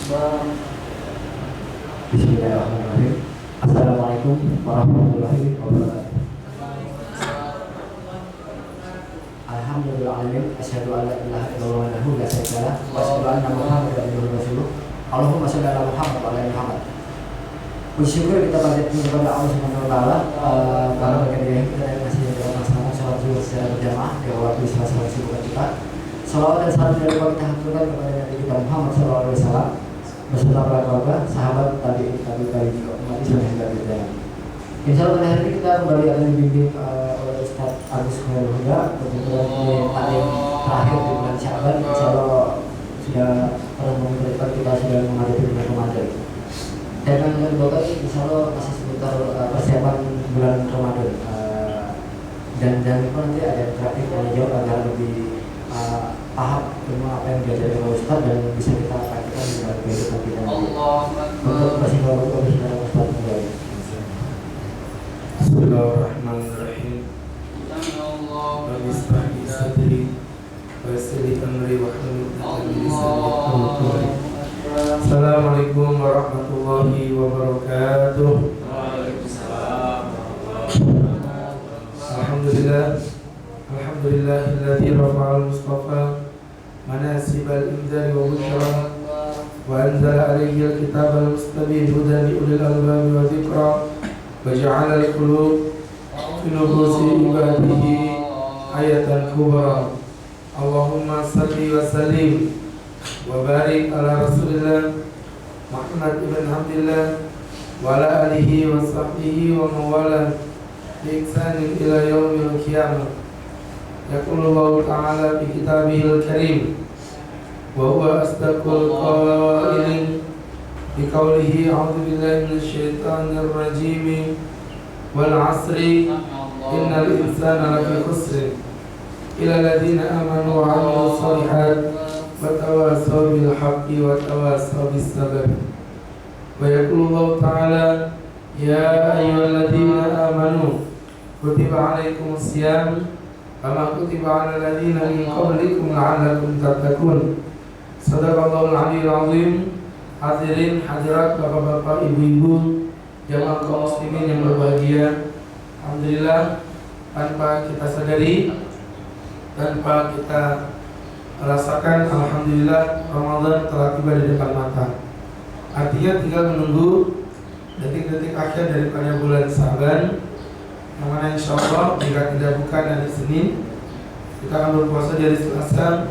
Bismillahirrahmanirrahim. Assalamualaikum warahmatullahi wabarakatuh. Alhamdulillahirabbil alamin. Asyhadu an la ilaha illallah wahdahu la syarika lah wa asyhadu anna Muhammadan abduhu wa rasuluh. Allahumma shalli ala Muhammad wa ala ali Muhammad. Puji syukur kita panjatkan kepada Allah Subhanahu wa taala karena bagi kita yang masih dalam melaksanakan salat zuhur secara berjamaah di waktu sela-sela kesibukan kita. Salawat dan salam dari kita haturkan kepada Nabi kita Muhammad sallallahu alaihi wasallam beserta para keluarga, sahabat, tabi'in, umat Islam yang sudah berjalan. Insyaallah pada hari ini kita kembali akan dibimbing oleh Ustaz Agus Khairul Huda kebetulan di taklim terakhir di bulan Sya'ban. Insyaallah sudah pada momen depan kita sudah menghadapi bulan Ramadan. Dan yang kedua kali insyaallah masih seputar persiapan bulan Ramadan. Dan jangan lupa nanti ada praktik yang jauh agar lebih paham ilmu apa yang diajarkan oleh Ustaz dan bisa kita praktikkan di dalam kehidupan kita. Untuk bersinggung dengan Ustaz kembali. Bismillahirrahmanirrahim. Rabbi ishrah li sadri wa yassir li amri wahlul 'uqdatam min lisani yafqahu qawli. Assalamualaikum warahmatullahi wabarakatuh. Waalaikumsalam. Alhamdulillah. Alhamdulillahilladzi rafa'al mustafa manasibal imdad wa bushra wa anzala 'alayhi al-kitabal mustabin hudan li ulil albab wa dzikra wa ja'ala al-qulub fi nufusi ibadihi ayatan kubra. Allahumma salli wa sallim wa barik ala Rasulillah Muhammad ibn Abdillah wa ala alihi wa sahbihi wa mawala bi ihsanin ila yaumil qiyamah. Yaqulu Allah ta'ala fi kitabihil karim wa huwa asdaqul qailin bi qawlihi a'udzu billahi minasy syaithanir rajim wal 'asri innal insana lafi khusr ila alladziina amanu wa 'amilus shalihat wa tawassaw bil haqqi wa tawassaw bis sabr. Wa yaqulu Allah ta'ala ya ayyuhalladziina amanu kutiba 'alaikumus shiyam kama kutiba 'alal ladzina min qablikum la'allakum tattaqun. Shadaqallahul 'aliyyul 'azim. Hadirin hadirat bapak-bapak, ibu-ibu, jamaah kaum muslimin yang berbahagia. Alhamdulillah, tanpa kita sadari, tanpa kita rasakan, alhamdulillah Ramadan telah tiba di depan mata. Artinya tinggal menunggu detik-detik akhir daripada bulan Sya'ban, yang mana insya Allah jika tidak bukan hari Senin, kita akan berpuasa dari Selasa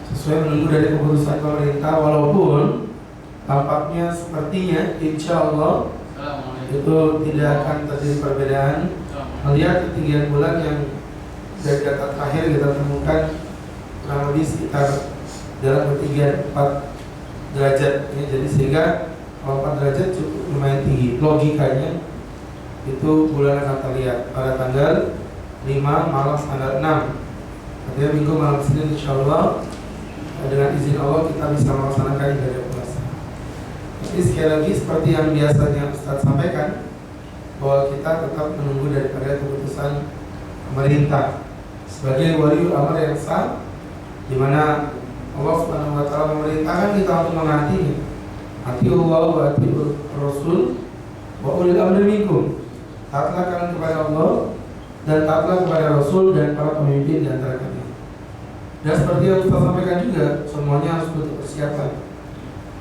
sesuai menunggu dari keputusan pemerintah. Walaupun tampaknya sepertinya insya Allah itu tidak akan terjadi perbedaan melihat ketinggian bulan yang dari data terakhir kita temukan kurang lebih sekitar dalam ketinggian 4 derajat ya. Jadi sehingga kalau 4 derajat cukup lumayan tinggi. Logikanya itu bulan akan terlihat pada tanggal 5 malam tanggal 6. Artinya minggu malam Senin insyaallah dengan izin Allah kita bisa melaksanakan ibadah puasa. Tapi sekali lagi seperti yang biasanya Ustaz sampaikan, bahwa kita tetap menunggu daripada keputusan pemerintah sebagai waliul amr yang sah, di mana Allah Subhanahu wa taala memerintahkan kita untuk menaatinya. Atiullah wa atiur Rasul wa ulil amri minkum. Taatlah kalian kepada Allah dan taatlah kepada Rasul dan para pemimpin di antara kalian. Dan seperti yang Ustaz sampaikan juga, semuanya harus butuh persiapan.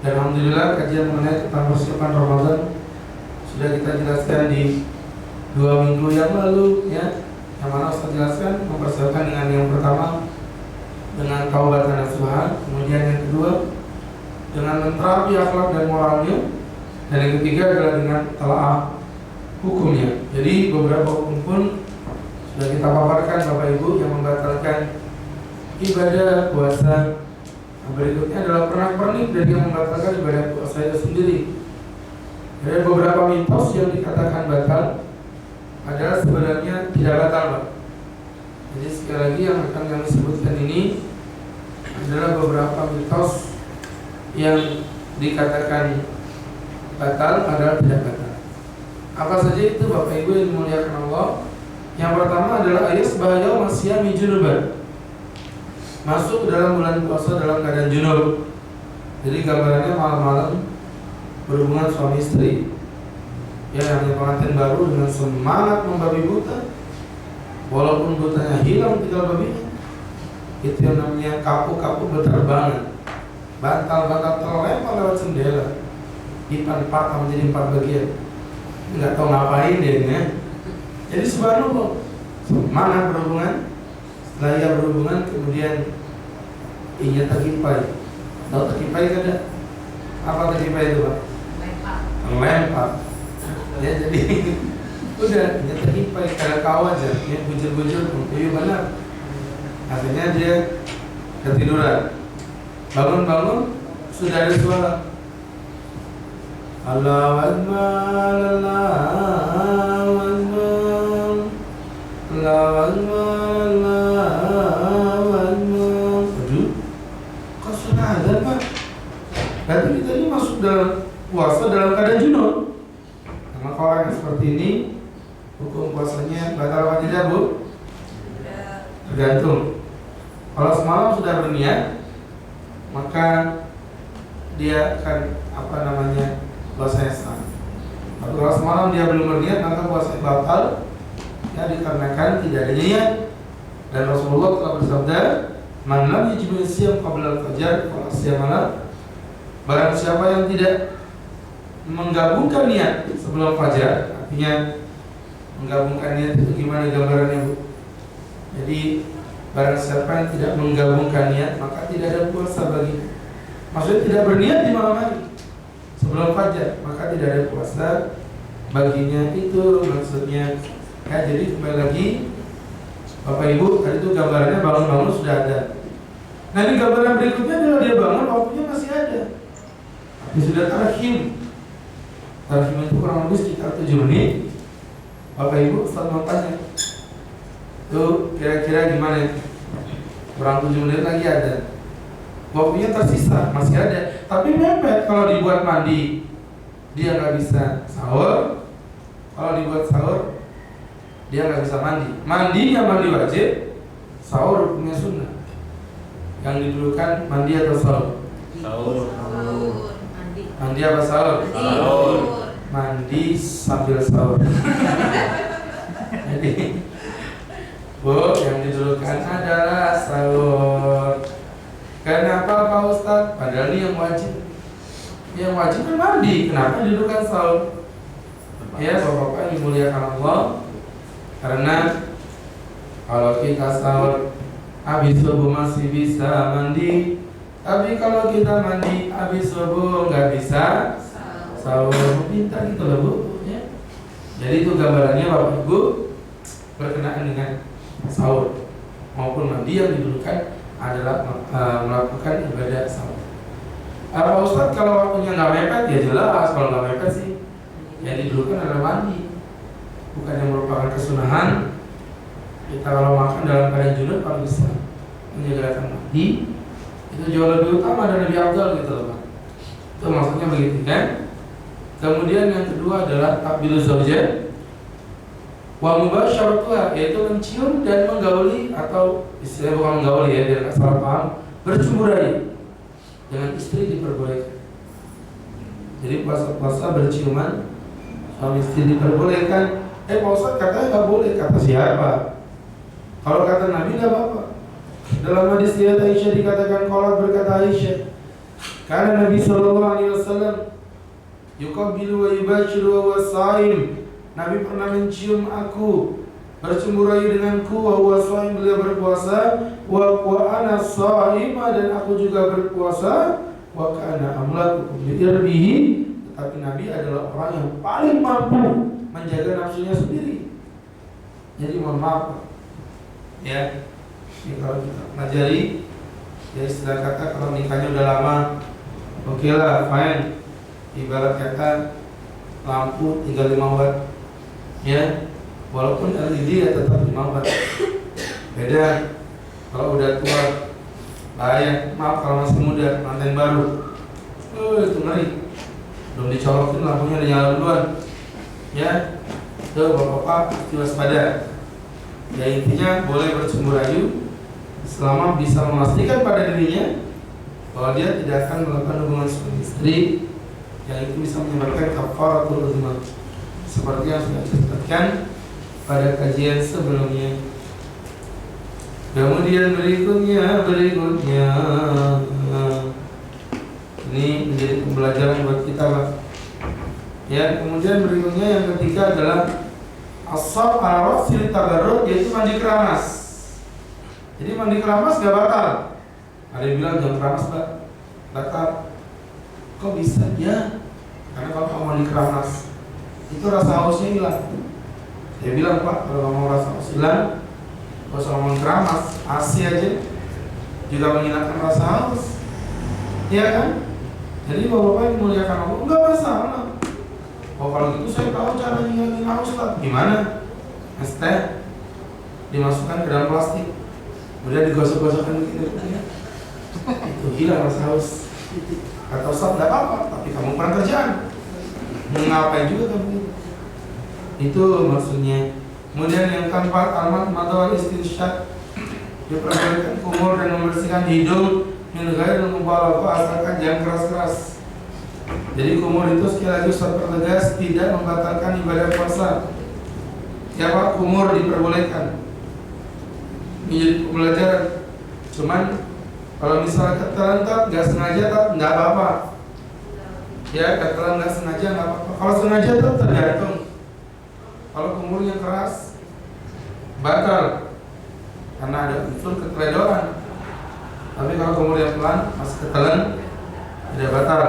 Dan alhamdulillah kajian mengenai tentang persiapan Ramadan sudah kita jelaskan di 2 minggu yang lalu ya. Yang mana Ustaz jelaskan mempersiapkan dengan yang pertama dengan taubatan nasuha, kemudian yang kedua dengan menterapi akhlak dan moralnya, dan yang ketiga adalah dengan talaah hukumnya. Jadi beberapa hukum pun sudah kita paparkan Bapak Ibu yang membatalkan ibadah puasa. Berikutnya adalah pernak-pernik dari yang membatalkan ibadah puasa itu sendiri. Ada beberapa mitos yang dikatakan batal adalah sebenarnya tidak batal, Pak. Jadi sekali lagi yang akan kami sebutkan ini adalah beberapa mitos yang dikatakan batal adalah tidak batal. Apa saja itu Bapak Ibu yang dimuliakan Allah? Yang pertama adalah ayat bahaya masyami junuban, masuk dalam bulan puasa dalam keadaan junub. Jadi gambarannya malam-malam berhubungan suami istri, ya namanya pengantin baru dengan semangat membabi buta, walaupun butanya hilang tinggal babinya. Itu yang namanya kapuk-kapuk berterbangan, bantal-bantal terlempar lewat jendela, dipatah menjadi 4 bagian. Nggak tahu ngapain dia ya. Jadi subhanallah, semangat berhubungan, setelah ia berhubungan kemudian ia terkipai. Tahu terkipai kan ada? Apa terkipai itu Pak? Lempar. Ya jadi udah dia terkipai karena kau aja, dia bujur-bujur, iya benar. Akhirnya dia ketiduran. Bangun-bangun sudah ada suara. Allahu Akbar, Allahu Akbar, Allahu Akbar, Allahu Akbar. Aduh, kok sudah ada Pak? Berarti kita ini masuk dalam puasa dalam keadaan junub. Karena kalau yang seperti ini, hukum puasanya batal apa tidak Bu? Tergantung. Kalau semalam sudah berniat, maka dia akan puasanya sah. Tapi kalau semalam dia belum berniat, maka puasanya batal. Ya dikarenakan tidak ada niat. Dan Rasulullah telah bersabda, "Man lam yajid siyam qabla al-fajr, fala siyama lahu." Barang siapa yang tidak menggabungkan niat sebelum fajar, artinya menggabungkan niat itu gimana gambarannya Bu? Jadi barang siapa yang tidak menggabungkan niat, maka tidak ada puasa bagi. Maksudnya tidak berniat di malam hari sebelum fajar, maka tidak ada puasa baginya. Itu maksudnya. Ya, jadi kembali lagi Bapak Ibu, tadi itu gambarannya bangun-bangun sudah ada. Nah ini gambaran berikutnya adalah dia bangun waktunya masih ada, tapi sudah tarhim. Tarhim itu kurang lebih sekitar 7 menit. Bapak Ibu setelah mau tanya, tuh kira-kira gimana? Kurang 7 menit lagi ada. Waktunya tersisa, masih ada. Tapi mepet kalau dibuat mandi, dia nggak bisa sahur. Kalau dibuat sahur, dia nggak bisa mandi. Mandinya mandi wajib, sahur hukumnya sunnah. Yang didulukan mandi atau sahur? Sahur. Mandi apa sahur? Sahur. Mandi sambil sahur. Jadi Bu, yang didulukan adalah sahur. Kenapa Pak Ustadz? Padahal ini yang wajib. Yang wajib kan mandi. Kenapa didulukan sahur? Ya Bapak-bapak yang dimuliakan Allah. Karena kalau kita sahur habis subuh masih bisa mandi, tapi kalau kita mandi habis subuh nggak bisa sahur. Pintar gitu loh Bu ya. Jadi itu gambarannya Bapak Ibu berkenaan dengan sahur maupun mandi yang didulukan adalah melakukan ibadah sahur. Pak Ustadz kalau waktunya nggak mepet ya jelas, kalau nggak mepet sih yang didulukan adalah mandi, bukan yang merupakan kesunahan. Kita kalau makan dalam keadaan junub kalau bisa menyegerakan mandi itu jauh lebih utama dan lebih afdal gitu loh Pak. Itu maksudnya begitu kan. Kemudian yang kedua adalah takbiluz zaujah wa mubasyaratuha, yaitu mencium dan menggauli, atau istilah bukan menggauli ya, biar nggak salah paham, bercumbu rayu dengan istri diperbolehkan. Jadi puasa-puasa berciuman suami istri diperbolehkan. Pak Ustadz katanya nggak boleh, kata siapa? Kalau kata Nabi nggak apa-apa. Dalam hadis riwayat Aisyah dikatakan, qalat, berkata Aisyah, karena Nabi SAW yuqabbilu wa yubashiru wa huwa shaim. Nabi pernah mencium aku, bercumbu rayu denganku, wa huwa shaim, beliau berpuasa, wa ana shaimah, dan aku juga berpuasa, wa kana amlaku bi irbihi. Tetapi Nabi adalah orang yang paling mampu menjaga nafsunya sendiri. Jadi mohon maaf ya, ini kalau kita pelajari ya, istilah kata kalau nikahnya udah lama, oke lah, fine. Ibarat kata lampu tinggal 5 watt ya, walaupun LED ya tetap 5 watt. Beda kalau udah tua, bahaya. Maaf kalau masih muda, manten baru, itu ngeri, belum dicolokin lampunya udah nyala duluan ya. Tuh bapak-bapak waspada. Ya intinya boleh bercumbu rayu selama bisa memastikan pada dirinya bahwa dia tidak akan melakukan hubungan suami istri yang itu bisa menyebabkan kafaratul uzma, seperti yang sudah disebutkan pada kajian sebelumnya. Kemudian berikutnya ini menjadi pembelajaran buat kita, Pak. Ya, kemudian berikutnya yang ketiga adalah asal arawat silit tabarruk, yaitu mandi keramas. Jadi mandi keramas gak batal. Ada yang bilang jangan keramas, Pak, batal. Kok bisa? Ya, karena kalau kamu mandi keramas itu rasa hausnya hilang. Dia bilang, Pak, kalau kamu rasa haus hilang, kalau ngomong keramas, ASI aja juga menghilangkan rasa haus. Iya kan? Jadi bapak-bapak yang muliakan Allah, enggak masalah. Oh kalau gitu saya tahu cara ngilangin haus, Pak. Gimana? Es teh dimasukkan ke dalam plastik, kemudian digosok-gosokkan begini, itu hilang rasa haus. Kata Ustaz, enggak apa-apa, tapi kamu kurang kerjaan. Ngapain juga kamu? Itu maksudnya. Kemudian yang keempat, almat madawal istinsyaq, diperbolehkan kumur dan membersihkan hidung min ghairil mubalagha, asalkan jangan keras-keras. Jadi kumur itu sekali lagi Ustaz pertegas tidak membatalkan ibadah puasa. Ya Pak, kumur diperbolehkan. Ini jadi pembelajaran. Cuman kalau misalnya ketelan tak nggak sengaja tak nggak apa-apa. Ya ketelan nggak sengaja nggak apa-apa. Kalau sengaja tuh tergantung. Kalau kumurnya keras batal karena ada unsur keteledoran. Tapi kalau kumur yang pelan masih ketelan tidak batal.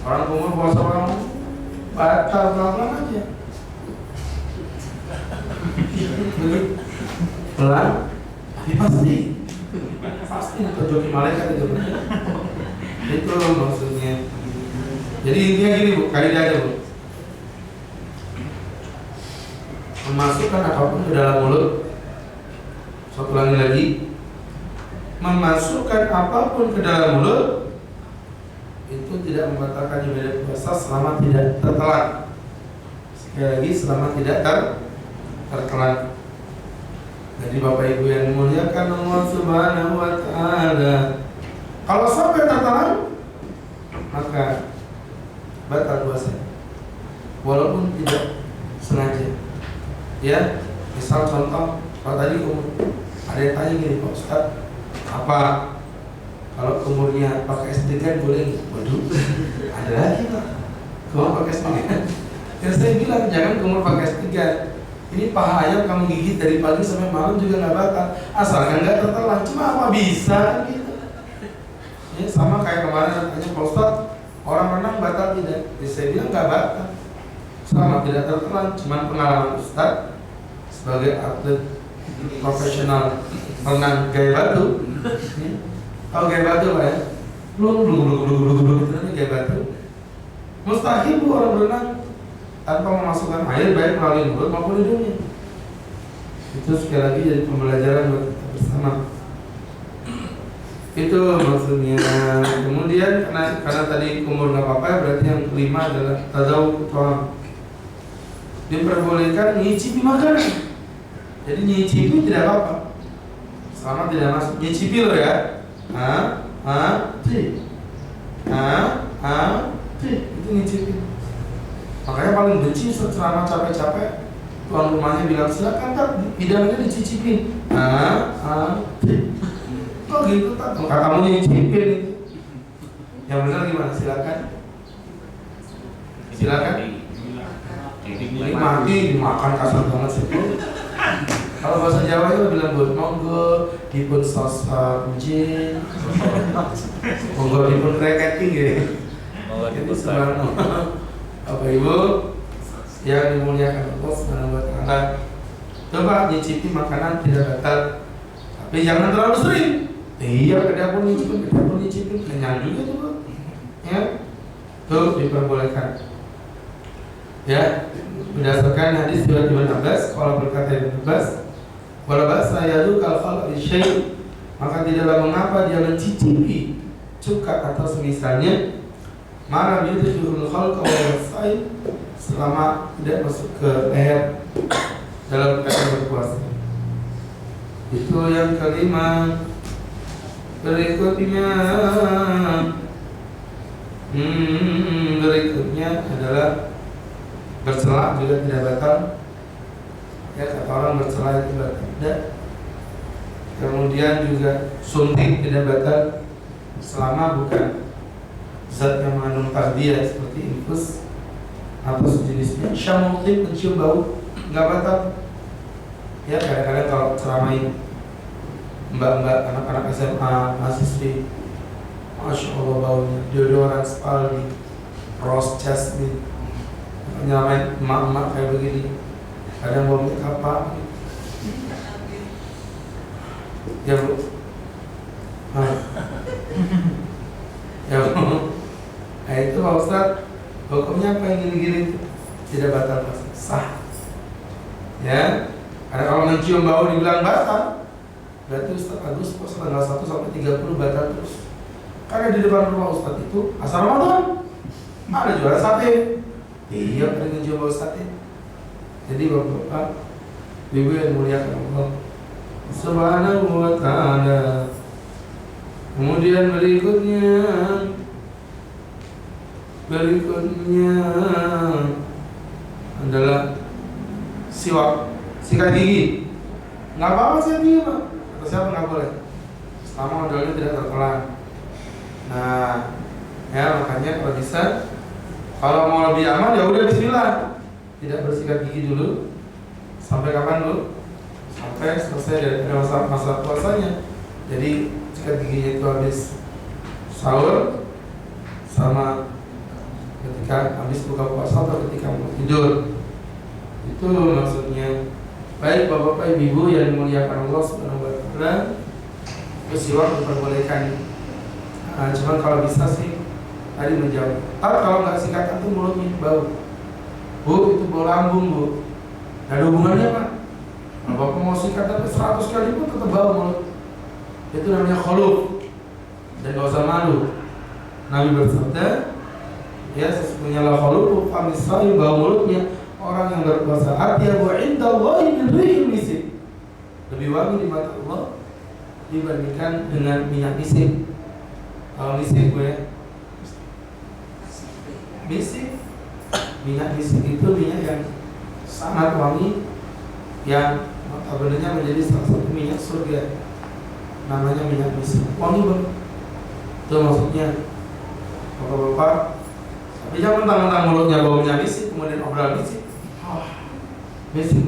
Orang kumur puasa orang batal pelan-pelan aja. Pelan tapi pasti itu joki malaikat itu. Itu maksudnya. Jadi intinya gini Bu, kaidah aja Bu. Memasukkan apapun ke dalam mulut. Saya ulangi lagi. Memasukkan apapun ke dalam mulut itu tidak membatalkan ibadah puasa selama tidak tertelan. Sekali lagi selama tidak tertelan. Jadi Bapak Ibu yang dimuliakan Allah Subhanahu wa taala, kalau sampai tertelan maka batal puasa. Walaupun tidak sengaja. Ya, misal contoh, kalau tadi ada yang tanya gini, Pak Ustaz, apa kalau kumurnya pakai S3 boleh? Waduh, ada lagi Pak, kumur pakai S3. Ya saya bilang jangan kumur pakai S3. Ini paha ayam kamu gigit dari pagi sampai malam juga nggak batal, asalkan nggak tertelan. Cuma apa bisa gitu? Ya sama kayak kemarin tanya Pak Ustaz, orang renang batal tidak? Ya, saya bilang nggak batal, selama tidak tertelan. Cuman pengalaman Ustaz sebagai atlet profesional renang gaya batu, tahu gaya batu Pak ya? Belum itu gaya batu. Mustahil Bu orang berenang tanpa memasukkan air baik melalui mulut maupun hidungnya. Itu sekali lagi jadi pembelajaran buat kita bersama. Itu maksudnya. Kemudian karena tadi kumur nggak apa-apa, berarti yang kelima adalah tadawuk ta'am. Diperbolehkan nyicipi makanan. Jadi nyicipi tidak apa-apa selama tidak masuk. Nyicipi loh ya. Itu nyicipi. Makanya paling benci selama capek-capek tuan rumahnya bilang silakan tak hidangnya dicicipin. Kok gitu tak? Kamu nyicipin itu. Yang benar gimana? Silakan. Mati dimakan kasar banget sih. Kalau bahasa Jawa itu bilang monggo dipun sosok jin, monggo dipun reketing ya. Itu sebenarnya Bapak Ibu yang dimuliakan Allah Subhanahu wa taala, coba nyicipi makanan tidak batal, tapi jangan terlalu sering. Iya, ke dapur nyicipin, kenyang juga tuh, ya, tuh diperbolehkan. Ya, berdasarkan hadis riwayat Ibnu Abbas, kalau berkata Ibnu Abbas, wala ba'sa yadukal khalq syai', maka tidaklah mengapa dia mencicipi cuka atau semisalnya, malam yudhul khalq wa yasai, selama tidak masuk ke leher dalam keadaan berpuasa. Itu yang kelima. Berikutnya adalah bercelak juga tidak batal. Ya, kata orang bercelak itu batal. Tidak. Kemudian juga suntik tidak batal selama bukan zat yang mengandung tarbiyah seperti infus atau sejenisnya. Syamutib, mencium bau, nggak batal. Ya, kadang-kadang kalau ceramain mbak-mbak, anak-anak SMA, mahasiswi, Masya Allah baunya, deodoran Spaldi, Rose Jasmine, nyamain emak-emak kayak begini, kadang bau minyak apa, ya bu, ya bu, nah itu Pak Ustadz, hukumnya apa yang gini-gini tidak batal, sah, ya. Karena kalau mencium bau dibilang batal, berarti Ustadz Agus puasa tanggal 1 sampai 30 batal terus. Karena di depan rumah Ustadz itu asal Ramadan ada jualan sate. Iya, ada mencium bau sate. Jadi bapak-bapak, ibu yang muliakan Allah Subhanahu wa ta'ala. Kemudian berikutnya adalah siwak, sikat gigi. Nggak apa-apa sikat gigi Pak. Kata siapa nggak boleh, selama odolnya tidak tertelan. Nah, ya makanya kalau bisa, kalau mau lebih aman ya udah bismillah. Tidak bersikat gigi dulu. Sampai kapan dulu? Sampai selesai dari masa puasanya. Jadi sikat giginya itu habis sahur sama ketika habis buka puasa atau ketika mau tidur. Itu maksudnya. Baik bapak-bapak ibu yang dimuliakan Allah Subhanahu wa ta'ala, siwak diperbolehkan. Nah, cuman kalau bisa sih tadi menjauh. Tapi kalau nggak sikatan tuh mulutnya bau. Bu, itu bau lambung bu. Nggak ada hubungannya Pak. Kalau bapak mau sikatan 100 kali pun tetap bau mulut. Itu namanya khuluf. Dan nggak usah malu. Nabi bersabda, ya sesungguhnya la khuluf famisai, bau mulutnya orang yang berpuasa atyabu indallahi min rihil misik, lebih wangi di mata Allah dibandingkan dengan minyak misik. Kalau misik gue, misik, minyak misik itu minyak yang sangat wangi, yang notabene menjadi salah satu minyak surga, namanya minyak misik, wangi banget. Itu maksudnya bapak-bapak. Tapi jangan mentang-mentang mulutnya bau minyak misik kemudian obral misik. Misik,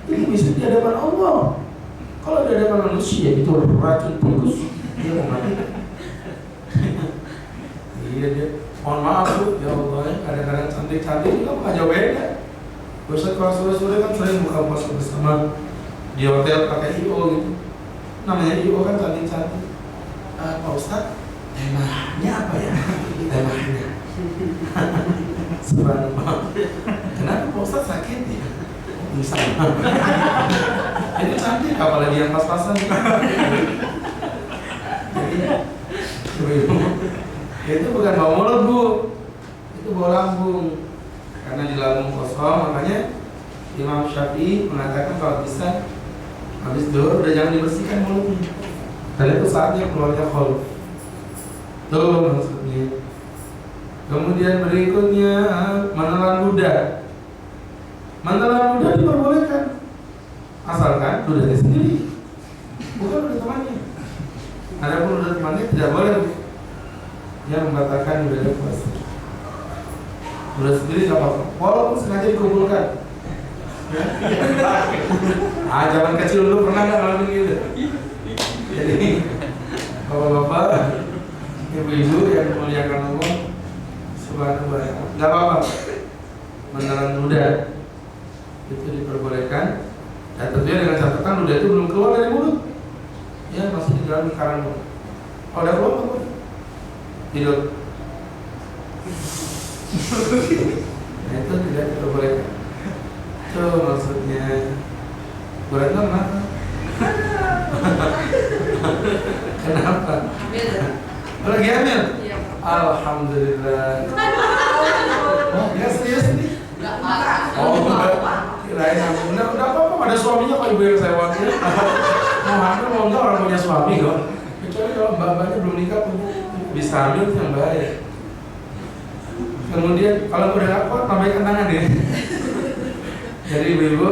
ini misik di hadapan Allah. Kalau di hadapan manusia itu racun tikus, dia mau mati. Iya dia, mohon maaf bu, ya Allah, kadang-kadang cantik-cantik juga nggak jauh beda. Ustaz kalau sore-sore kan sering buka puasa bersama di hotel pakai IO gitu. Namanya IO kan cantik-cantik. Pak Ustaz, temanya apa ya? Temanya Subhanallah. Kenapa Pak Ustaz sakit ya? Misalnya ini cantik, apalagi yang pas-pasan. Jadi itu bukan bau mulut bu, itu bau lambung. Karena di lambung kosong, makanya Imam Syafi'i mengatakan kalau bisa habis zuhur udah jangan dibersihkan mulutnya. Dan itu saatnya keluarnya khuluf. Tuh maksudnya. Kemudian berikutnya menelan ludah. Menelan ludah diperbolehkan, asalkan ludahnya sendiri, bukan ludah temannya. Adapun ludah temannya tidak boleh, yang membatalkan ibadah puasa. Ludah sendiri tidak apa-apa, walaupun sengaja dikumpulkan. Zaman kecil dulu pernah nggak ngalamin gitu? Jadi bapak-bapak, ibu-ibu yang dimuliakan Allah Subhanahu wa ta'ala, nggak apa-apa menelan ludah itu diperbolehkan, dan tentunya dengan catatan ludah itu belum keluar dari mulut, ya masih di dalam lingkaran mulut. Kalau udah keluar apa? Tidur. Nah itu tidak diperbolehkan. Itu maksudnya. Berat kenapa? Kenapa? Lagi hamil? Iya. Alhamdulillah. Oh, ya serius nih? Oh, enggak. Kirain udah apa-apa, ada suaminya kok ibu yang saya wakil. mau hamil mau enggak orang punya suami kok. Kecuali kalau mbak-mbaknya belum nikah pun bisa hamil itu yang bahaya. Kemudian kalau udah nggak kuat tambahkan tangan ya. Jadi ibu-ibu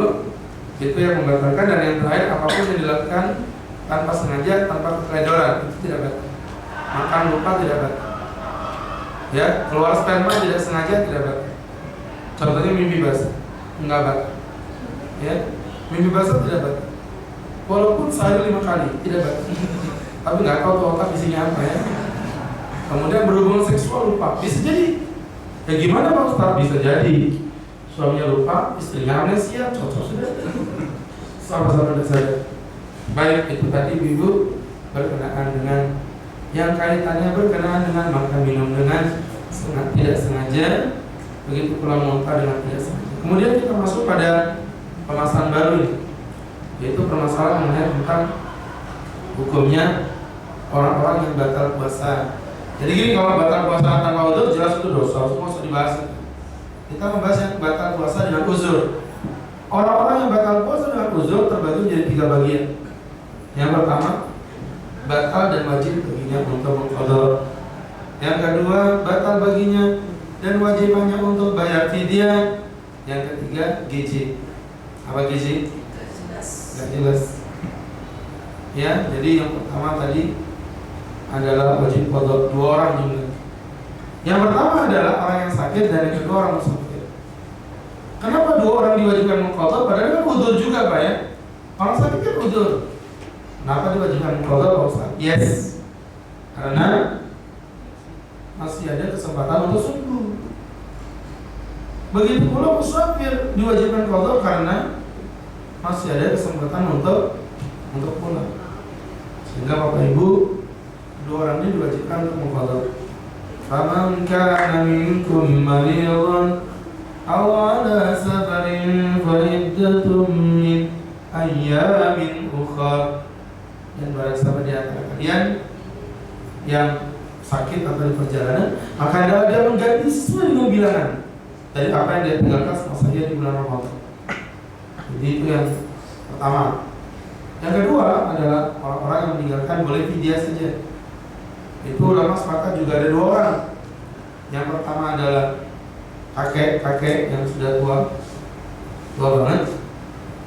itu yang membatalkan, dan yang terakhir apapun yang dilakukan tanpa sengaja, tanpa keteledoran itu tidak batal. Makan lupa tidak batal. Ya, keluar sperma tidak sengaja tidak batal. Contohnya mimpi basah, enggak batal. Ya, mimpi basah tidak batal. Walaupun sehari 5 kali tidak batal. Tapi nggak tahu tuh otak isinya apa ya. Kemudian berhubungan seksual lupa, bisa jadi. Ya gimana Pak Ustaz? Bisa jadi suaminya lupa, istrinya amnesia, cocok sudah. Sama-sama sudah saja. Baik, itu tadi ibu berkenaan dengan yang kaitannya berkenaan dengan makan minum dengan tidak sengaja, begitu pula muntah dengan tidak sengaja. Kemudian kita masuk pada pembahasan baru ini, yaitu permasalahan mengenai tentang hukumnya orang-orang yang batal puasa. Jadi gini, kalau batal puasa tanpa uzur jelas itu dosa, semua usah dibahas. Kita membahas yang batal puasa dengan uzur. Orang-orang yang batal puasa dengan uzur terbagi menjadi 3 bagian. Yang pertama, batal dan wajib baginya untuk mengqadha. Yang kedua, batal baginya dan wajibannya untuk bayar fidyah. Yang ketiga, gizi. Apa gizi? Gak jelas. Ya, jadi yang pertama tadi adalah wajib qadha, 2 orang jumlah. Yang pertama adalah orang yang sakit, dan yang kedua orang musafir. Kenapa 2 orang diwajibkan mengqadha? Padahal kan udzur juga Pak ya. Orang sakit kan udzur. Kenapa diwajibkan mengqadha Pak Ustaz? Yes, karena masih ada kesempatan untuk sembuh. Begitu pula musafir diwajibkan qadha karena masih ada kesempatan untuk pulang. Sehingga Bapak Ibu, 2 orang ini diwajibkan untuk mengqadha. Faman kana minkum maridan aw ala safarin fa iddatun min ayyamin ukhra. Dan barang siapa di antara kalian yang sakit atau di perjalanan, maka dia mengganti sesuai dengan bilangan dari apa yang dia tinggalkan semasa dia di bulan Ramadan. Jadi itu yang pertama. Yang kedua adalah orang-orang yang meninggalkan boleh fidyah saja. Itu ulama sepakat juga ada 2 orang. Yang pertama adalah kakek yang sudah tua banget.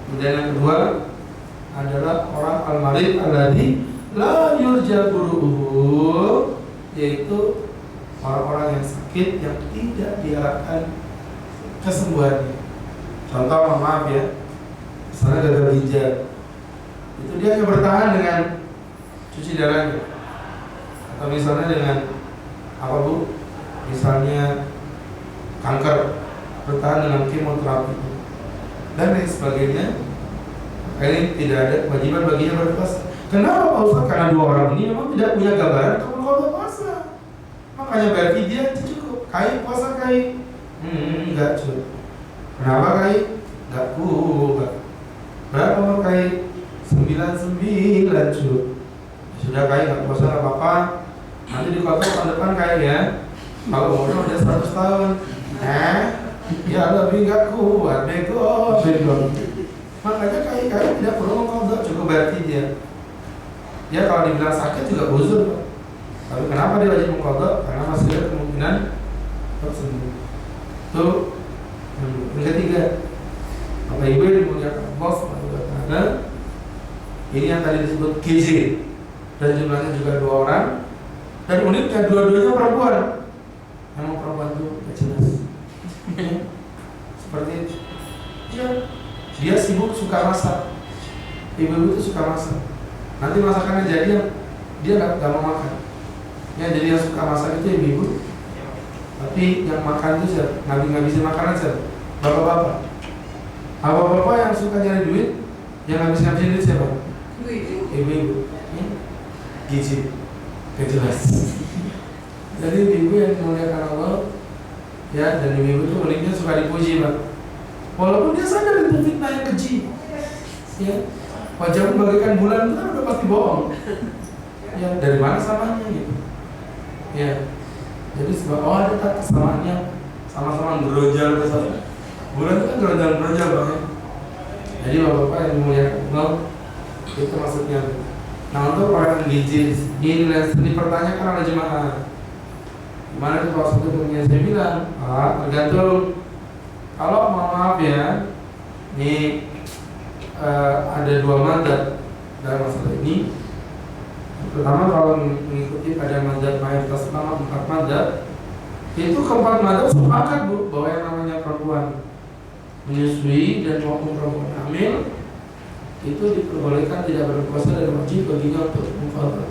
Kemudian yang kedua adalah orang al-marid alladzi la yurja buruhu, yaitu orang-orang yang sakit yang tidak diharapkan kesembuhannya. Contoh, maaf ya, misalnya gagal ginjal, itu dia hanya bertahan dengan cuci darahnya. Atau misalnya dengan apa Bu? Misalnya kanker, bertahan dengan kemoterapi dan lain sebagainya. Ini tidak ada kewajiban baginya berpuasa. Kenapa Pak Ustaz? Karena 2 orang ini memang tidak punya gambaran kalau kalau puasa. Makanya bayar fidyah itu cukup. Kai puasa kai. Enggak cukup. Kenapa kai? Enggak kuat. Berapa mau kai? 99 cukup. Sudah kai enggak puasa enggak apa-apa. Nanti di kota tahun depan kai ya. Kalau umurnya udah 100 tahun. Ya lebih enggak kuat. Bego. Makanya kai tidak perlu mengqadha, cukup bayar fidyah. Ya kalau dibilang sakit juga uzur. Tapi kenapa dia wajib mengqadha? Karena masih ada kemungkinan tersembuh. Itu yang ketiga. Bapak Ibu yang dimuliakan Allah Subhanahu wa taala, ini yang tadi disebut gizi, dan jumlahnya juga 2 orang. Dan uniknya dua-duanya perempuan. Memang perempuan itu gak jelas. Seperti itu. Ya, dia sibuk suka masak. Ibu-ibu itu suka masak. Nanti masakannya jadi dia nggak mau makan. Yang jadi yang suka masak itu ibu-ibu. Tapi yang makan itu siapa? Ngabisin makanan siapa? Bapak-bapak. Bapak-bapak yang suka nyari duit, yang ngabisin duit siapa? Ibu-ibu. Gizi. Gak jelas. Jadi ibu yang memuliakan Allah, ya, dan ibu-ibu itu uniknya suka dipuji Pak. Walaupun dia sadar itu fitnah yang keji, ya, wajahmu bagaikan bulan itu kan udah pasti bohong. Ya, dari mana samanya gitu? Ya, jadi sebab ada tak kesamaannya, sama-sama gerojal ke sana. Bulan itu kan gerojal Pak ya. Jadi bapak-bapak yang memuliakan Allah, Itu maksudnya. Nah untuk orang gizi ini dipertanyakan oleh jemaah, gimana tuh kalau satu punya? Saya bilang, tergantung. Kalau maaf ya, ini ada dua mazhab dalam masalah ini. Pertama kalau mengikuti pada mazhab mayoritas ulama 4 mazhab, itu keempat mazhab sepakat bu bahwa yang namanya perempuan menyusui dan maupun perempuan hamil itu diperbolehkan tidak berpuasa dan wajib baginya untuk mengqadha.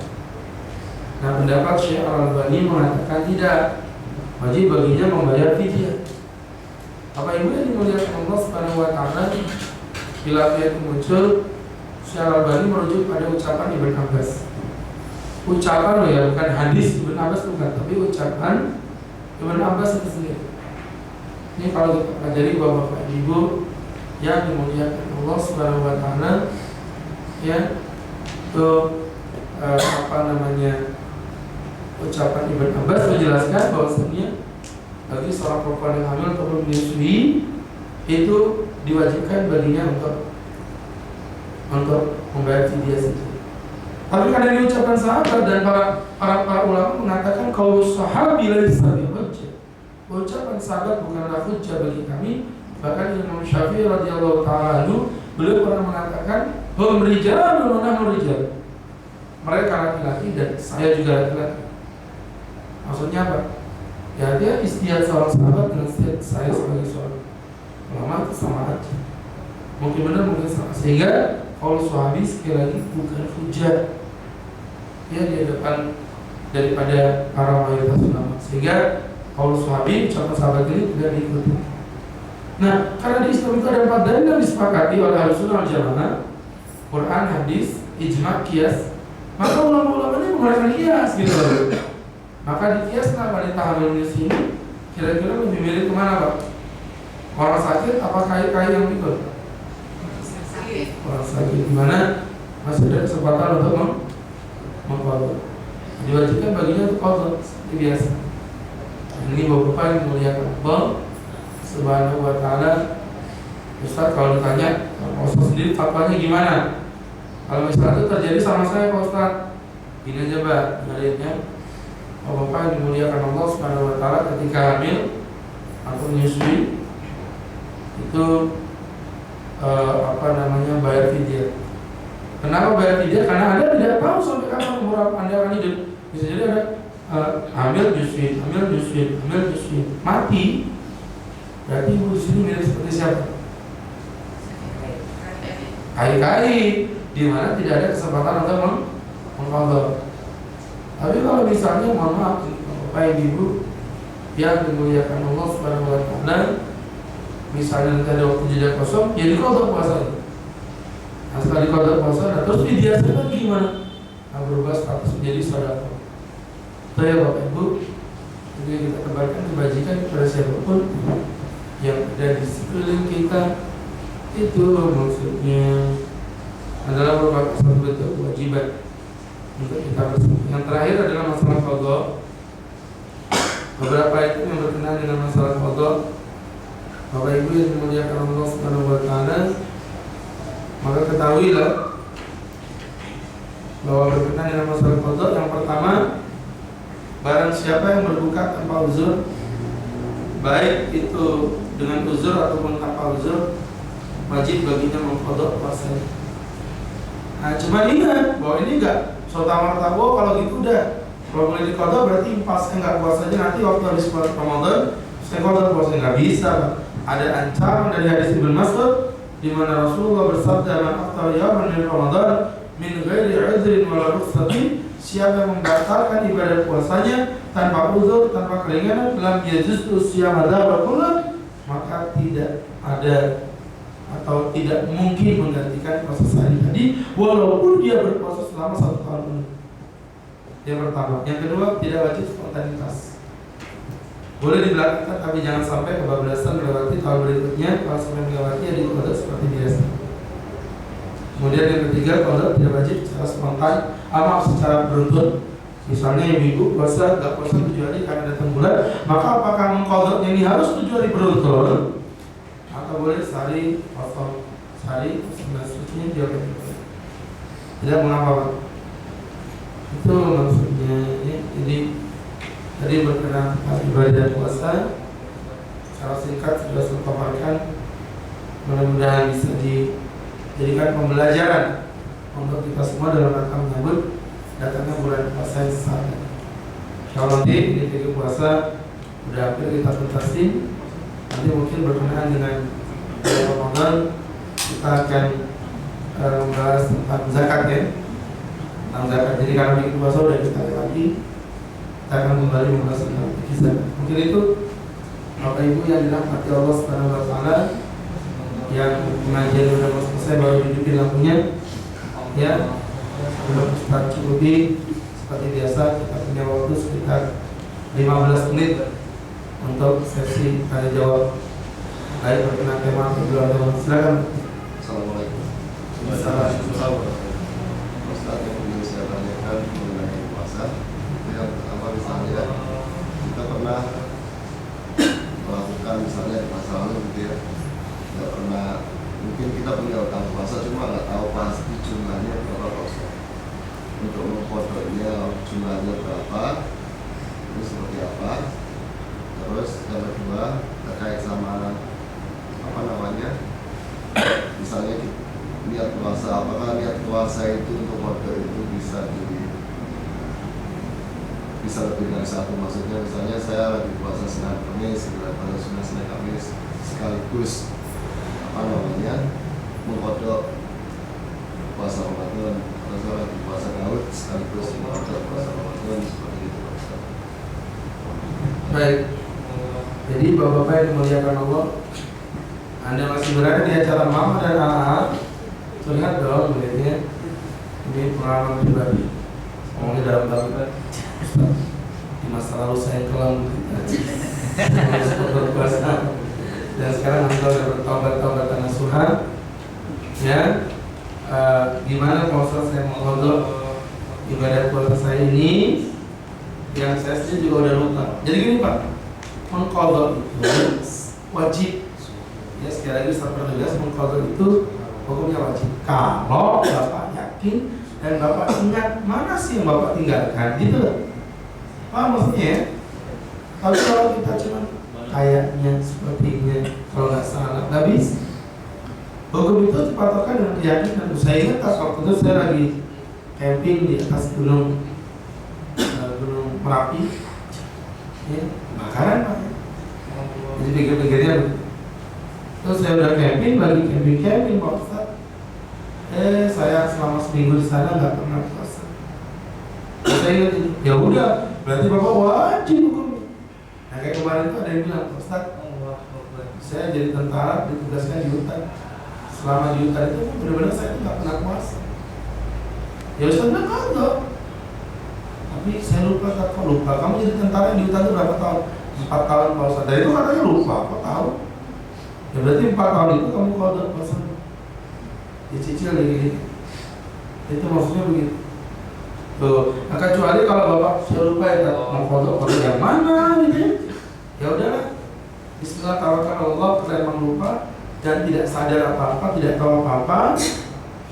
Nah pendapat Syekh Al-Albani mengatakan tidak, wajib baginya membayar fidyah. Apa ibu yang dimuliakan Allah Subhanahu wa taala, bila ayat muncul, Syekh Al-Albani merujuk pada ucapan Ibn Abbas. Ucapan loh ya, bukan hadis Ibn Abbas bukan, tapi ucapan Ibn Abbas itu sendiri. Ini kalau kita pelajari bapak ibu yang dimuliakan Allah Subhanahu wa taala, ya, ucapan Ibn Abbas menjelaskan bahwasanya bagi seorang perempuan yang hamil ataupun menyusui itu diwajibkan baginya untuk membayar fidyah saja. Tapi karena ini ucapan sahabat dan para ulama mengatakan kalau sahabi laisa bihujjah, ucapan sahabat bukanlah hujjah bagi kami. Bahkan Imam Syafi'i radhiyallahu taala anhu beliau pernah mengatakan hum rijalun wa nahnu rijal. Mereka laki-laki dan saya juga laki-laki. Maksudnya apa? Ya dia istihad seorang sahabat dengan istihad saya sebagai seorang ulama itu sama aja. Mungkin benar mungkin salah. Sehingga kalau sahabi sekali lagi bukan hujjah ya di depan daripada para mayoritas ulama. Sehingga kalau sahabi ucapan sahabat ini tidak diikuti. Nah, karena di Islam itu ada 4 dalil yang disepakati oleh Ahlussunnah wal Jamaah, Quran, hadis, ijma', qiyas. Maka ulama-ulama ini menggunakan qiyas gitu loh. Maka di qiyaslah wanita hamil menyusui ini kira-kira lebih milih kemana Pak? Orang sakit apa kai-kai yang pikul? Orang sakit dimana masih ada kesempatan untuk mengqadha. Diwajibkan baginya untuk qadha seperti biasa. Ini bapak yang muliakan Allah Subhanahu wa taala. Ustaz kalau ditanya Ustaz sendiri fatwanya gimana? Kalau misalnya itu terjadi sama saya Pak Ustaz, gini aja Pak, dengarinnya. Bapak yang dimuliakan Allah Subhanahu wa taala ketika hamil atau menyusui itu bayar fidyah. Kenapa bayar fidyah? Karena Anda tidak tahu sampai kapan umur Anda akan hidup. Bisa jadi ada hamil nyusui, mati. Berarti ibu di sini mirip seperti siapa? Kai-kai, di mana tidak ada kesempatan untuk mengqadha. Tapi kalau misalnya mohon maaf, Bapak Ibu yang dimuliakan Allah Subhanahu wa taala, misalnya nanti ada waktu jeda kosong, ya diqadha puasa. Nah, setelah diqadha puasa, terus fidyah lagi gimana? Nah, berubah status menjadi sedekah. Itu ya Bapak Ibu, jadi kita kembalikan kebajikan kepada siapapun yang ada di sekeliling kita. Itu maksudnya adalah merupakan satu bentuk kewajiban untuk kita bersama. Yang terakhir adalah masalah qadha. Beberapa itu yang berkenaan dengan masalah qadha. Bapak Ibu yang dimuliakan Allah Subhanahu wa taala, maka ketahuilah bahwa berkenaan dengan masalah qadha, yang pertama, barang siapa yang berbuka tanpa uzur, baik itu dengan uzur ataupun tanpa uzur, wajib baginya mengqadha puasanya. Nah, cuma ingat bahwa ini enggak serta-merta kalau gitu udah kalau boleh diqadha berarti pas enggak puasanya nanti waktu habis puasa Ramadan saya qadha puasanya, enggak bisa. Ada ancaman dari hadis Ibnu Mas'ud di mana Rasulullah bersabda, "Man afṭara yawman min Ramadan min ghairi 'udhrin wa la rukhsatin", siapa yang membatalkan ibadah puasanya tanpa uzur, tanpa keringanan, lam yajuz siyam dzahra kullu, maka tidak ada atau tidak mungkin menggantikan puasa sehari tadi walaupun dia berpuasa selama 1 tahun penuh. Yang pertama. Yang kedua, tidak wajib spontanitas. Boleh dibelakangkan tapi jangan sampai kebablasan melewati tahun berikutnya. Kalau sampai melewati ya diqadha seperti biasa. Kemudian yang ketiga, qadha tidak wajib secara spontan, secara beruntun. Misalnya ibu puasa, gak puasa 7 hari karena datang bulan, maka apakah mengqadhanya ini harus 7 hari beruntun? Atau boleh sehari potong, sehari 19 sucinya dia boleh. Tidak mengapa Pak. Itu maksudnya ya. Jadi tadi berkenaan ibadah puasa secara singkat sudah saya paparkan. Mudah-mudahan bisa dijadikan pembelajaran untuk kita semua dalam rangka menyambut datangnya bulan puasa yang sah. Kalau nanti ini tiga puasa udah hampir kita tuntasin, nanti mungkin berkenaan dengan Ramadan kita akan membahas tentang zakat ya, tentang zakat. Jadi karena bikin puasa udah kita lewati, kita akan kembali membahas tentang zakat. Mungkin itu Bapak Ibu yang dirahmati Allah Subhanahu Wa Taala, yang pengajian udah mau selesai baru hidupin lampunya ya. Belum kita cukupi seperti biasa, kita punya waktu sekitar 15 menit untuk sesi tanya jawab. Baik, berkenan tema atau silakan. Assalamualaikum. Assalamualaikum. Ustaz, yang ingin saya tanyakan mengenai puasa. Yang pertama misalnya kita pernah melakukan misalnya di masa lalu gitu ya, nggak pernah, mungkin kita punya utang puasa cuma nggak tahu pasti jumlahnya berapa Ustaz. Untuk mengfotonya jumlahnya berapa, ini seperti apa. Terus yang kedua terkait sama apa namanya, misalnya niat puasa, apakah niat puasa itu untuk foto itu bisa lebih dari satu, maksudnya misalnya saya lagi puasa Senin Kamis, pada Senin Kamis sekaligus apa namanya mengkodok puasa Ramadan, atau saya lagi puasa Daud sekaligus mengkodok puasa Ramadan, seperti itu Ustaz. Baik, jadi bapak-bapak yang dimuliakan Allah, Anda masih berada di acara Mama dan Anak. Terlihat dong melihatnya. Ini pengalaman pribadi. Ngomongnya dalam banget. Di masa lalu saya kelam berpuasa, dan sekarang anda sudah bertobat nasuha. Ya, gimana puasa saya mengkodok ibadah puasa saya ini yang saya sendiri juga udah lupa. Jadi gini Pak, mengkodok itu wajib. Ya, sekali lagi saya pertegas, mengkodok itu hukumnya wajib. Kalau Bapak yakin dan Bapak ingat mana sih yang Bapak tinggalkan, gitu loh. Paham maksudnya ya? Tapi kalau kita cuma kayaknya, sepertinya, kalau nggak salah, nggak bisa. Hukum itu dipatokkan dengan keyakinan. Saya ingat waktu itu saya lagi camping di atas gunung Merapi, ya, kebakaran Pak. Jadi pikir-pikirnya, terus saya udah camping, lagi camping Pak Ustaz. Saya selama seminggu di sana nggak pernah puasa. Saya ingat, ya udah, berarti Bapak wajib hukumnya. Nah kayak kemarin itu ada yang bilang, Ustaz, saya jadi tentara, ditugaskan di hutan. Selama di hutan itu benar-benar saya nggak pernah puasa. Ya Ustaz bilang enggak. Tapi saya lupa, kok lupa. Kamu jadi tentara di hutan itu berapa tahun? 4 tahun Pak Ustaz. Dan itu katanya lupa, kok tahu? Ya berarti 4 tahun itu kamu kodok puasa. Dicicil gitu. Itu maksudnya begitu. Tuh, nah kecuali kalau Bapak sudah lupa ya, mau kodok yang mana gitu. Ya udahlah. Bismillah, tawakal Allah, kita emang lupa dan tidak sadar apa-apa, tidak tahu apa-apa,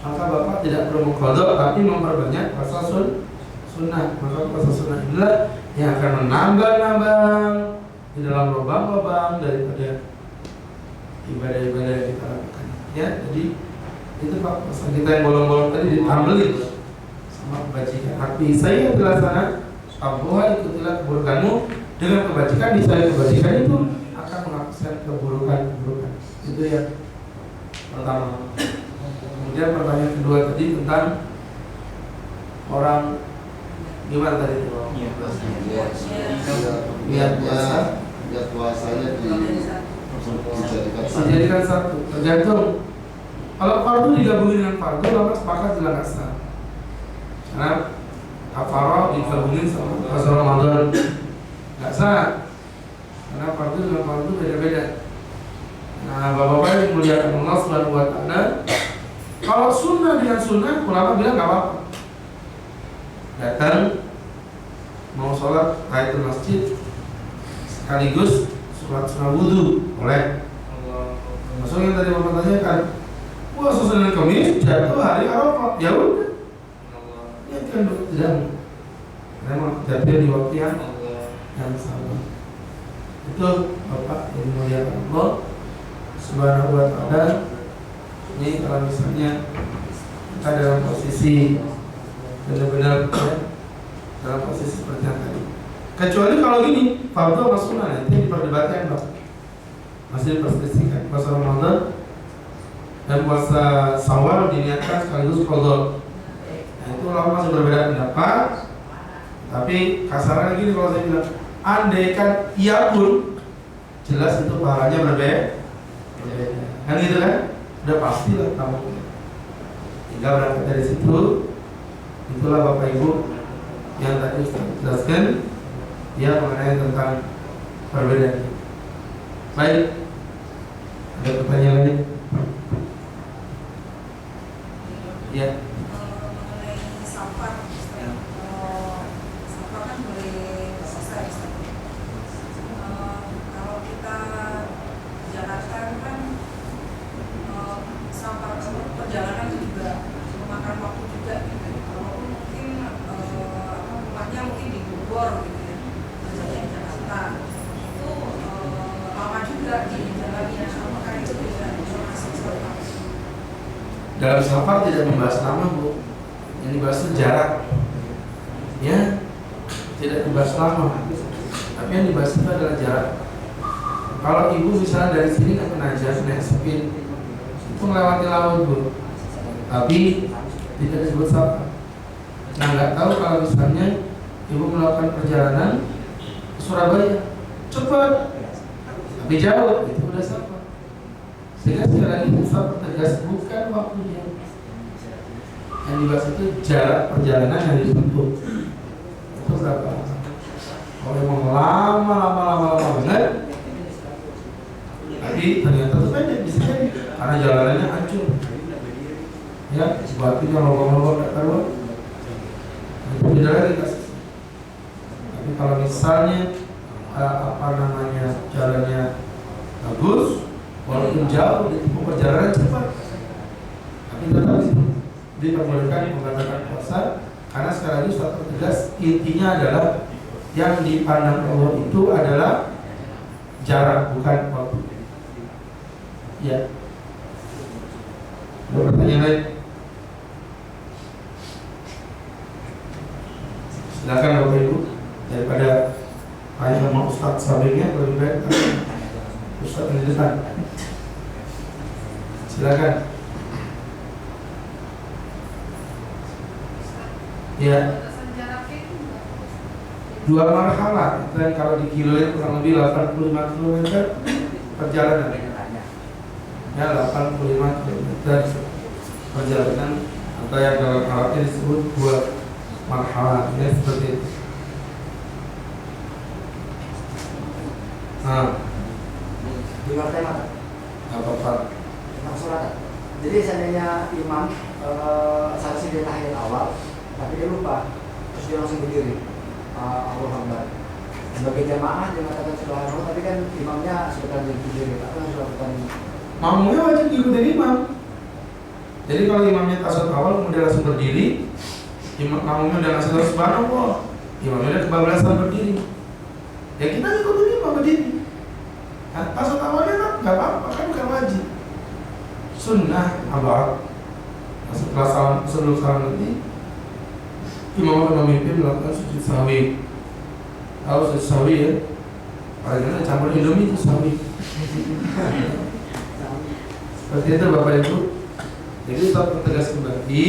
maka Bapak tidak perlu mengkodok, tapi memperbanyak puasa sunnah. Maka puasa sunnah inilah yang akan menambah di dalam lubang-lubang daripada ibadah-ibadah yang kita lakukan. Ya, jadi itu Pak, puasa kita yang bolong-bolong tadi ditambelin sama kebajikan. Hati saya dilaksana, Tuhan ikutilah keburukanmu dengan kebajikan. Di saya kebajikan itu akan menghapuskan keburukan. Itu ya pertama. Kemudian pertanyaan kedua tadi tentang orang gimana tadi itu? Niat puasanya dijadikan satu. Tergantung. Kalau fardu digabungin dengan fardu, lama sepakat jelas sah. Karena kafarah digabungin sama puasa Ramadan nggak sah. Karena fardu dengan fardu beda-beda. Nah, bapak-bapak yang muliakan Allah Subhanahu wa Ta'ala, kalau sunnah dengan sunnah, ulama bilang nggak apa-apa. Datang mau sholat tahiyatul masjid sekaligus sholat sunnah wudu, boleh. Maksudnya yang tadi bapak tanyakan, puasa Senin Kamis jatuh hari Arafah, ya udah, kan tidak, memang jatuh di waktu yang sama. Itu Bapak yang dimuliakan Allah Subhanahu wa Ta'ala. Ini kalau misalnya kita dalam posisi benar-benar dalam posisi seperti yang tadi. Kecuali kalau gini, fardu sama sunnah itu diperdebatkan Pak. Masih diperselisihkan puasa Ramadan dan puasa Syawal diniatkan sekaligus qadha. Nah, itu ulama masih berbeda pendapat. Tapi kasarnya gini kalau saya bilang, andaikan iya pun jelas itu pahalanya berbeda. Kan gitu kan? Udah pastilah kamu. Tinggal berangkat dari situ. Itulah Bapak Ibu yang tadi Ustaz jelaskan ya mengenai tentang perbedaan. Baik, ada pertanyaan lain? Ya. Mengenai safar, safar kan boleh selesai. Kalau kita Jakarta kan safar perjalanan itu juga memakan waktu juga gitu. Kalau mungkin rumahnya mungkin di Bogor gitu ya, kerjanya di Jakarta itu lama juga di jalannya. Apakah itu bisa masuk safar? Dalam safar tidak membahas nama Bu, yang dibahas itu jarak. Ya, tidak dibahas nama, tapi yang dibahas itu adalah jarak. Kalau ibu misalnya dari sini ke Penajam naik sepin, itu melewati laut Bu, tapi tidak disebut safar. Nah, nggak tahu kalau misalnya ibu melakukan perjalanan ke Surabaya, cepat, tapi jauh, itu udah safar. Sehingga sekali lagi Ustaz tegas bukan waktunya. Yang dibahas itu jarak perjalanan yang ditempuh. Itu berapa? Kalau memang lama banget, tapi ternyata itu pendek bisa jadi karena jalanannya hancur. Ya, batunya lubang-lubang nggak taruh. Itu beda lagi kasus. Tapi kalau misalnya jalannya bagus, walaupun jauh, ditempuh perjalanan cepat, tapi tetap diperbolehkan mengatakan puasa karena sekali lagi suatu tegas intinya adalah yang dipandang Allah itu adalah jarak bukan waktu. Ya. Ada pertanyaan lain? Silakan Bapak Ibu, daripada tanya sama Ustadz sampingnya lebih baik Ustadz di depan. Silakan. Ya. 2 marhalah, dan kalau dikiloin kurang lebih 85 km perjalanan. Ya, 85 km perjalanan atau yang dalam Arabnya disebut 2 marhalah. Ya, seperti itu. Nah, Di tema apa-apa. tentang sholat. Jadi seandainya imam seharusnya dia tahiyat awal, tapi dia lupa, terus dia langsung berdiri. Allahu Akbar. Sebagai jamaah dia mengatakan subhanallah, tapi kan imamnya sudah berdiri. Apa yang harus dilakukan? Makmumnya wajib ikutin imam. Jadi kalau imamnya tasawuf awal kemudian langsung berdiri, makmumnya udah ngasih tahu subhanallah, imamnya udah kebablasan berdiri. Ya kita ikutin imam berdiri. Nah, tasawuf awalnya kan nggak apa-apa, kan bukan wajib. Sunnah abad. Setelah salam, sebelum salam nanti imam akan memimpin melakukan sujud sahwi. Tahu sujud sahwi ya? Paling campur Indomie itu sahwi. Seperti itu Bapak Ibu. Jadi tetap pertegas kembali.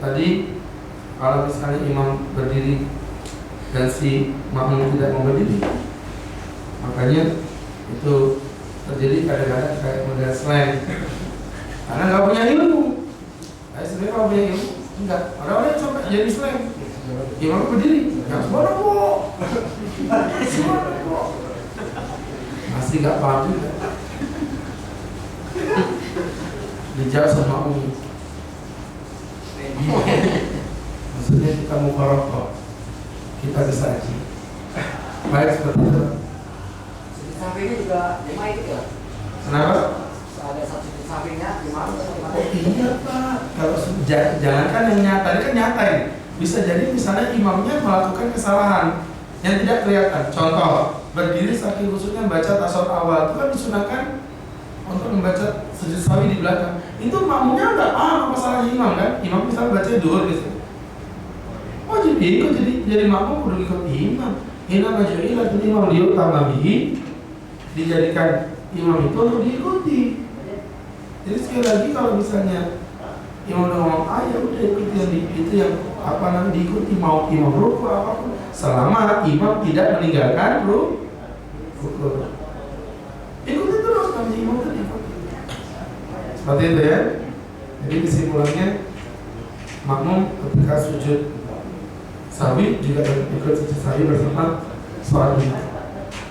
Tadi kalau misalnya imam berdiri dan si makmum tidak mau berdiri, makanya itu terjadi kadang-kadang kayak model slang. Karena nggak punya ilmu. Sebenarnya kalau punya ilmu enggak. Orang-orang yang sampai jadi slang. Imam berdiri, nggak sembarang kok. Masih nggak paham juga. Dijawab sama umum. Maksudnya kita mau merokok, kita bersaji. Baik seperti itu. Sampai ini juga jemaah itu ya. Kenapa? Ada saat sujud sampingnya imam atau gimana? Iya Pak, kalau jangankan yang nyata, ini kan nyata ini. Bisa jadi misalnya imamnya melakukan kesalahan yang tidak kelihatan. Contoh, berdiri saking khusyuknya membaca tasawuf awal, itu kan disunahkan untuk membaca sujud sawi di belakang. Itu makmumnya nggak apa masalahnya imam kan? Imam misalnya baca duhur gitu. Oh jadi ikut jadi makmum udah ikut imam. Ina maju'ilah tuh imam dia utama dijadikan imam itu untuk diikuti. Jadi sekali lagi kalau misalnya imam udah ngomong ya udah ikuti yang itu yang apa namanya diikuti, mau imam ruku apapun selama imam tidak meninggalkan ruku. Ikuti terus kalau imam itu diikuti. Seperti itu ya. Jadi kesimpulannya makmum ketika sujud sawi juga ikut sujud sawi bersama sholat Jumat.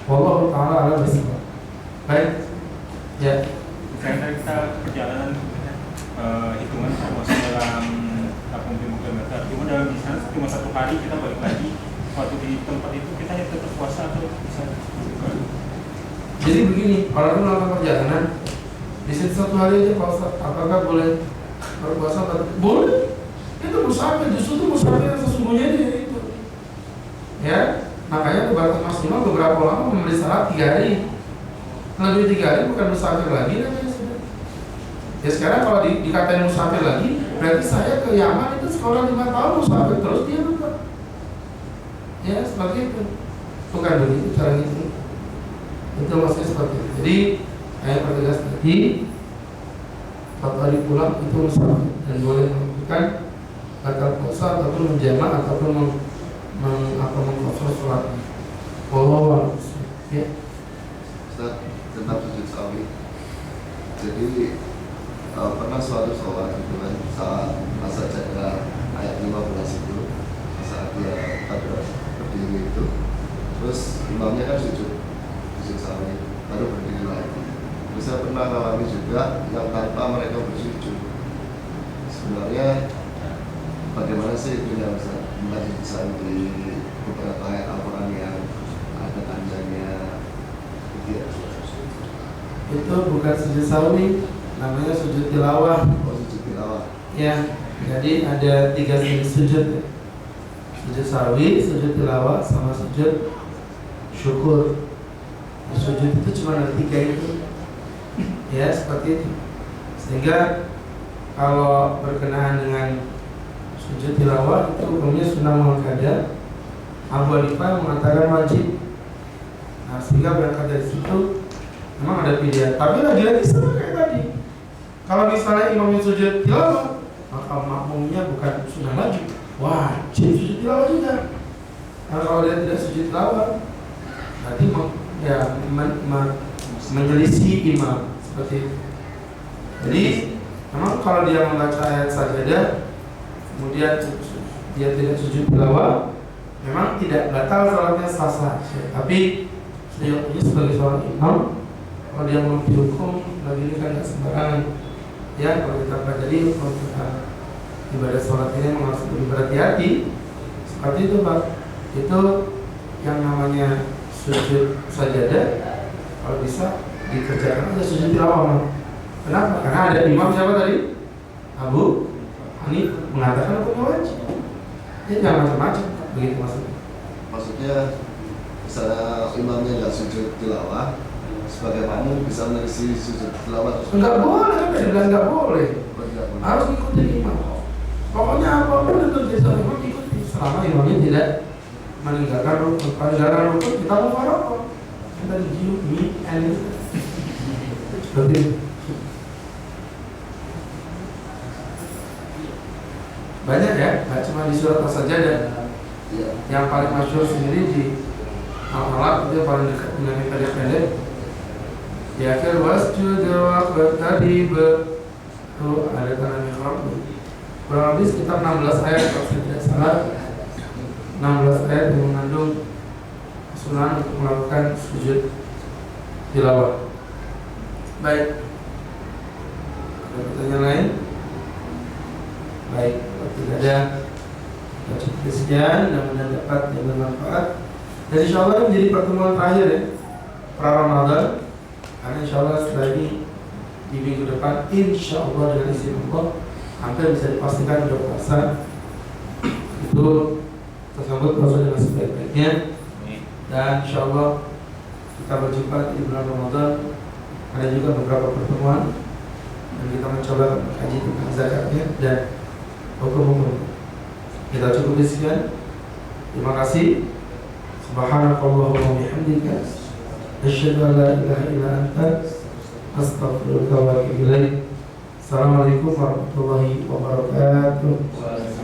Wallahu ta'ala a'lam bishawab. Baik, ya. Karena kita perjalanan hitungan puasa dalam 85 km. Cuma dalam misalnya cuma 1 hari kita balik lagi. Waktu di tempat itu kita tetap puasa atau bisa buka? Jadi begini, kalau melakukan perjalanan di situ 1 hari aja puasa, apakah boleh berpuasa? Boleh. Itu musafir, justru itu musafir yang sesungguhnya dia itu. Ya, makanya Bapak maksimal beberapa lama memberi salat 3 hari. Lebih 3 hari bukan musafir lagi namanya sudah. Ya sekarang kalau dikatain musafir lagi, berarti saya ke Yaman itu sekolah 5 tahun musafir terus dia lupa. Ya seperti itu. Bukan begitu cara itu. Itu maksudnya seperti itu. Jadi saya pertegas tadi 4 hari pulang itu musafir dan boleh melakukan batal puasa ataupun menjamak ataupun mengkosor sholatnya. Wallahu a'lam. Ya. Ustaz, tentang sujud sawi. Jadi pernah suatu sholat gitu kan, saat masa cedera ayat 15 itu, saat dia pada berdiri itu, terus imamnya kan sujud sawi, baru berdiri lagi. Terus saya pernah alami juga yang tanpa mereka bersujud. Sebenarnya bagaimana sih itu yang bisa di beberapa ayat Al-Quran yang ada tandanya gitu ya? Itu bukan sujud sawi, namanya sujud tilawah. Oh, sujud tilawah. Ya, jadi ada 3 jenis sujud. Sujud sawi, sujud tilawah, sama sujud syukur. Sujud itu cuma ada 3 itu. Ya, seperti itu. Sehingga kalau berkenaan dengan sujud tilawah itu hukumnya sunnah muakkadah. Abu Hanifah mengatakan wajib. Nah, sehingga berangkat dari situ memang ada pilihan. Tapi lagi-lagi sama kayak tadi. Kalau misalnya imamnya sujud tilawah, maka makmumnya bukan sunnah lagi, wajib sujud tilawah juga. Nah, kalau dia tidak sujud tilawah, berarti menyelisih imam seperti itu. Jadi memang kalau dia membaca ayat sajadah kemudian dia tidak sujud tilawah, memang tidak batal sholatnya sah-sah. Tapi sejauhnya sebagai seorang imam, kalau dia mau dihukum lagi ini kan nggak sembarangan. Ya, kalau kita pelajari kalau kita ibadah sholat ini memang harus lebih berhati-hati. Seperti itu Pak. Itu yang namanya sujud sajadah, kalau bisa dikerjakan aja sujud tilawah. Kenapa? Karena ada imam siapa tadi? Abu Hanifah mengatakan hukumnya wajib. Ya jangan macam-macam, begitu maksudnya. Maksudnya misalnya imamnya nggak sujud tilawah, sebagai makmum bisa mengisi sujud tilawah. Enggak boleh, kan bilang enggak boleh. Harus ikuti imam. Pokoknya apapun yang terjadi imam ikuti, selama imamnya tidak meninggalkan rukun. Meninggalkan rukun kita mau faraqah. Kita dijiuk me and seperti itu. Banyak ya, nggak cuma di surat As-Sajdah. Yang paling masyhur sendiri di Al-Alaq, itu paling dekat dengan yang pendek-pendek. Di akhir wasjud waqtarib itu ada tanah mihrab. Kurang lebih sekitar 16 ayat kalau saya tidak salah. 16 ayat yang mengandung kesunahan untuk melakukan sujud tilawah. Baik. Ada pertanyaan lain? Baik, kalau tidak ada, kita cukup sekian. Mudah-mudahan dapat yang bermanfaat. Dan insya Allah menjadi pertemuan terakhir ya, pra Ramadan. Karena insya Allah setelah ini di minggu depan insya Allah dengan izin Allah hampir bisa dipastikan sudah puasa. Itu tersambut puasa dengan sebaik-baiknya, dan insya Allah kita berjumpa di bulan Ramadan. Ada juga beberapa pertemuan dan kita mencoba mengkaji tentang zakatnya dan hukum-hukum. Kita cukup sekian. Terima kasih. Subhanakallahumma wa bihamdika asyhadu an la ilaha illa anta astaghfiruka wa atubu ilaik. Assalamualaikum warahmatullahi wabarakatuh.